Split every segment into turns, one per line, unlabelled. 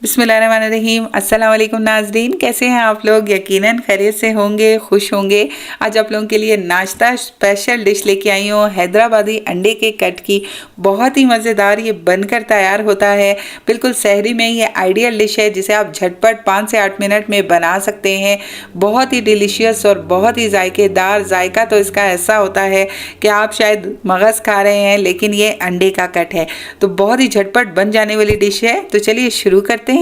बिस्मिल्लाहिर्रहमानिर्रहीम। अस्सलाम वालेकुम नाज़रीन, कैसे हैं आप लोग? यकीनन खैरियत से होंगे, खुश होंगे। आज आप लोगों के लिए नाश्ता स्पेशल डिश लेके आई हूँ, हैदराबादी अंडे के कट की। बहुत ही मज़ेदार ये बनकर तैयार होता है। बिल्कुल सहरी में ये आइडियल डिश है जिसे आप झटपट 5 से 8 मिनट में बना सकते हैं। बहुत ही डिलीशियस और बहुत ही जायकेदार। जायका तो इसका ऐसा होता है कि आप शायद मगज़ खा रहे हैं, लेकिन ये अंडे का कट है, तो बहुत ही झटपट बन जाने वाली डिश है। तो चलिए शुरू करते हैं।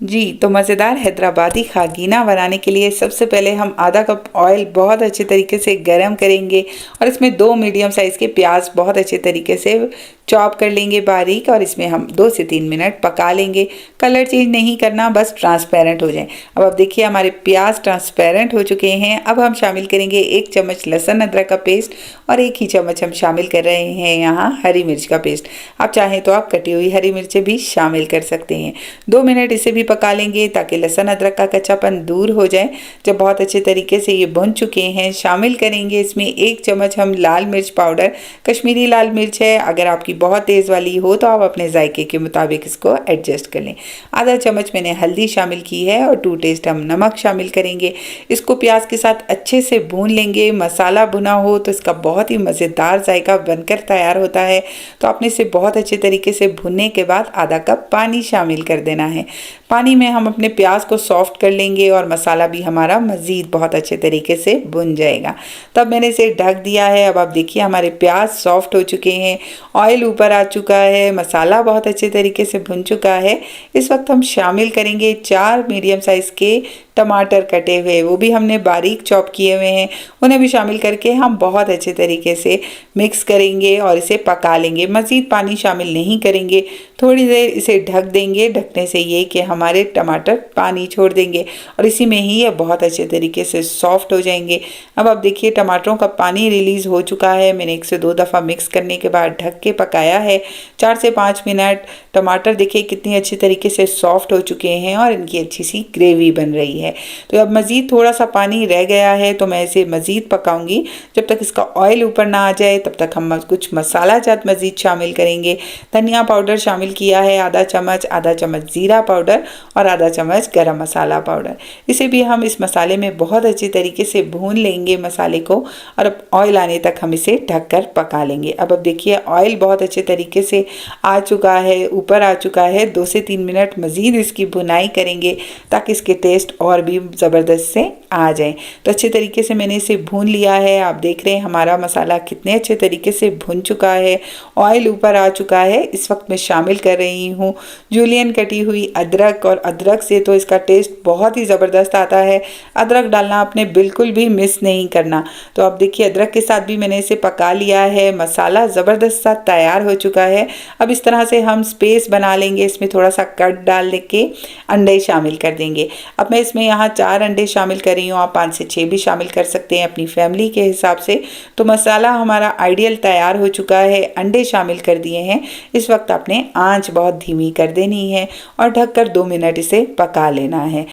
जी, तो मज़ेदार हैदराबादी खागीना बनाने के लिए सबसे पहले हम आधा कप ऑयल बहुत अच्छे तरीके से गरम करेंगे और इसमें 2 मीडियम साइज़ के प्याज बहुत अच्छे तरीके से चॉप कर लेंगे बारीक, और इसमें हम 2 से 3 मिनट पका लेंगे। कलर चेंज नहीं करना, बस ट्रांसपेरेंट हो जाए। अब आप देखिए हमारे प्याज ट्रांसपेरेंट हो चुके हैं। अब हम शामिल करेंगे 1 चम्मच लहसुन अदरक का पेस्ट और 1 ही चम्मच हम शामिल कर रहे हैं यहाँ हरी मिर्च का पेस्ट। आप चाहें तो आप कटी हुई हरी मिर्चें भी शामिल कर सकते हैं। 2 मिनट इसे भी पका लेंगे ताकि लहसुन अदरक का कच्चापन दूर हो जाए। जब बहुत अच्छे तरीके से ये भुन चुके हैं, शामिल करेंगे इसमें 1 चम्मच हम लाल मिर्च पाउडर, कश्मीरी लाल मिर्च है। अगर आपकी बहुत तेज़ वाली हो तो आप अपने जायके के मुताबिक इसको एडजस्ट कर लें। आधा चम्मच मैंने हल्दी शामिल की है और 2 टेस्ट हम नमक शामिल करेंगे। इसको प्याज के साथ अच्छे से भून लेंगे। मसाला भुना हो तो इसका बहुत ही मज़ेदार जायका बनकर तैयार होता है। तो आपने इसे बहुत अच्छे तरीके से भुनने के बाद आधा कप पानी शामिल कर देना है। पानी में हम अपने प्याज को सॉफ्ट कर लेंगे और मसाला भी हमारा मज़ीद बहुत अच्छे तरीके से भुन जाएगा। तब मैंने इसे ढक दिया है। अब आप देखिए हमारे प्याज सॉफ्ट हो चुके हैं, ऑयल ऊपर आ चुका है, मसाला बहुत अच्छे तरीके से भुन चुका है। इस वक्त हम शामिल करेंगे 4 मीडियम साइज़ के टमाटर कटे हुए, वो भी हमने बारीक चॉप किए हुए हैं। उन्हें भी शामिल करके हम बहुत अच्छे तरीके से मिक्स करेंगे और इसे पका लेंगे। मज़ीद पानी शामिल नहीं करेंगे, थोड़ी देर इसे ढक देंगे। ढकने से ये कि हमारे टमाटर पानी छोड़ देंगे और इसी में ही ये बहुत अच्छे तरीके से सॉफ्ट हो जाएंगे। अब आप देखिए टमाटरों का पानी रिलीज़ हो चुका है। मैंने 1 से 2 दफ़ा मिक्स करने के बाद ढक के पकाया है 4 से 5 मिनट। टमाटर देखिए कितनी अच्छी तरीके से सॉफ्ट हो चुके हैं और इनकी अच्छी सी ग्रेवी बन रही है। तो अब मज़ीद थोड़ा सा पानी रह गया है, तो मैं इसे मज़ीद पकाऊंगी जब तक इसका ऑयल ऊपर ना आ जाए। तब तक हम कुछ मसाला जात मज़ीद शामिल करेंगे। धनिया पाउडर शामिल किया है आधा चम्मच ज़ीरा पाउडर और आधा चम्मच गरम मसाला पाउडर। इसे भी हम इस मसाले में बहुत अच्छी तरीके से भून लेंगे मसाले को, और अब ऑयल आने तक हम इसे ढककर पका लेंगे। अब देखिए ऑयल बहुत अच्छे तरीके से आ चुका है, ऊपर आ चुका है। 2 से 3 मिनट मज़ीद इसकी भुनाई करेंगे ताकि इसके टेस्ट और भी ज़बरदस्त से आ जाए। तो अच्छे तरीके से मैंने इसे भून लिया है। आप देख रहे हैं हमारा मसाला कितने अच्छे तरीके से भुन चुका है, ऑयल ऊपर आ चुका है। इस वक्त मैं शामिल कर रही हूँ जूलियन कटी हुई अदरक, और अदरक से तो इसका टेस्ट बहुत ही ज़बरदस्त आता है। अदरक डालना आपने बिल्कुल भी मिस नहीं करना। तो आप देखिए अदरक के साथ भी मैंने इसे पका लिया है। मसाला ज़बरदस्त सा तैयार हो चुका है। अब इस तरह से हम स्पेस बना लेंगे, इसमें थोड़ा सा कट डाल के अंडे शामिल कर देंगे। अब मैं इसमें यहाँ 4 अंडे शामिल कर रही हूँ, आप 5 से 6 भी शामिल कर सकते हैं अपनी फैमिली के हिसाब से। तो मसाला हमारा आइडियल तैयार हो चुका है, अंडे शामिल कर दिए हैं। इस वक्त आपने आंच बहुत धीमी कर देनी है और ढककर 2 मिनट इसे पका लेना है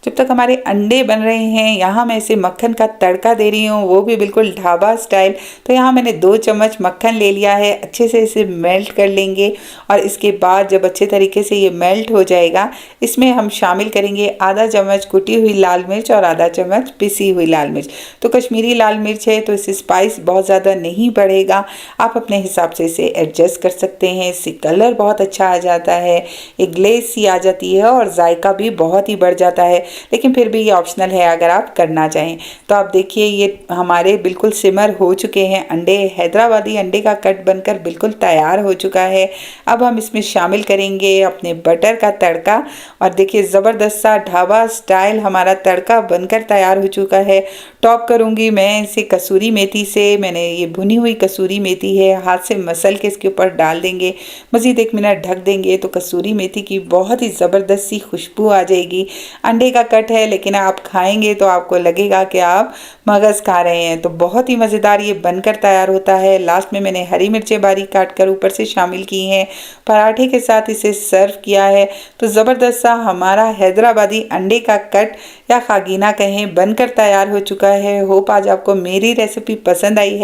जब तक हमारे अंडे बन रहे हैं। यहाँ मैं इसे मक्खन का तड़का दे रही हूँ, वो भी बिल्कुल ढाबा स्टाइल। तो यहाँ मैंने 2 चम्मच मक्खन ले लिया है। अच्छे से इसे मेल्ट कर लेंगे और इसके बाद जब अच्छे तरीके से ये मेल्ट हो जाएगा, इसमें हम शामिल करेंगे आधा चम्मच कुटी हुई लाल मिर्च और आधा चम्मच पिसी हुई लाल मिर्च। तो कश्मीरी लाल मिर्च है तो इससे स्पाइस बहुत ज़्यादा नहीं बढ़ेगा, आप अपने हिसाब से इसे एडजस्ट कर सकते हैं। इससे कलर बहुत अच्छा आ जाता है, एक ग्लेज सी आ जाती है और जायका भी बहुत ही बढ़ जाता है। लेकिन फिर भी ये ऑप्शनल है अगर आप करना चाहें। तो आप देखिए ये हमारे बिल्कुल सिमर हो चुके हैं अंडे। हैदराबादी अंडे का कट बनकर बिल्कुल तैयार हो चुका है। अब हम इसमें शामिल करेंगे अपने बटर का तड़का, और देखिए ज़बरदस्त सा ढाबा स्टाइल हमारा तड़का बनकर तैयार हो चुका है। टॉप करूँगी मैं इसे कसूरी मेथी से। मैंने ये भुनी हुई कसूरी मेथी है, हाथ से मसल के इसके ऊपर डाल देंगे। मज़ीद 1 मिनट ढक देंगे तो कसूरी मेथी की बहुत ही ज़बरदस्त सी खुशबू आ जाएगी। अंडे का का कट है, लेकिन आप खाएंगे तो आपको लगेगा कि आप मगज़ खा रहे हैं। तो बहुत ही मज़ेदार ये बनकर तैयार होता है। लास्ट में मैंने हरी मिर्चें बारीक काट कर ऊपर से शामिल की हैं। पराठे के साथ इसे सर्व किया है तो ज़बरदस्त सा हमारा हैदराबादी अंडे का कट या खागीना कहें बनकर तैयार हो चुका है। होप आज आपको मेरी रेसिपी पसंद आई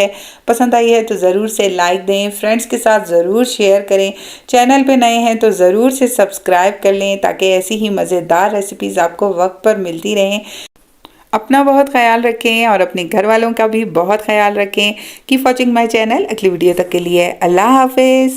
है तो ज़रूर से लाइक दें, फ्रेंड्स के साथ ज़रूर शेयर करें। चैनल पे नए हैं तो ज़रूर से सब्सक्राइब कर लें ताकि ऐसी ही मज़ेदार रेसिपीज़ आपको वक्त पर मिलती रहें। अपना बहुत ख्याल रखें और अपने घर वालों का भी बहुत ख्याल रखें। Keep watching my channel. अगली वीडियो तक के लिए अल्लाह हाफिज़।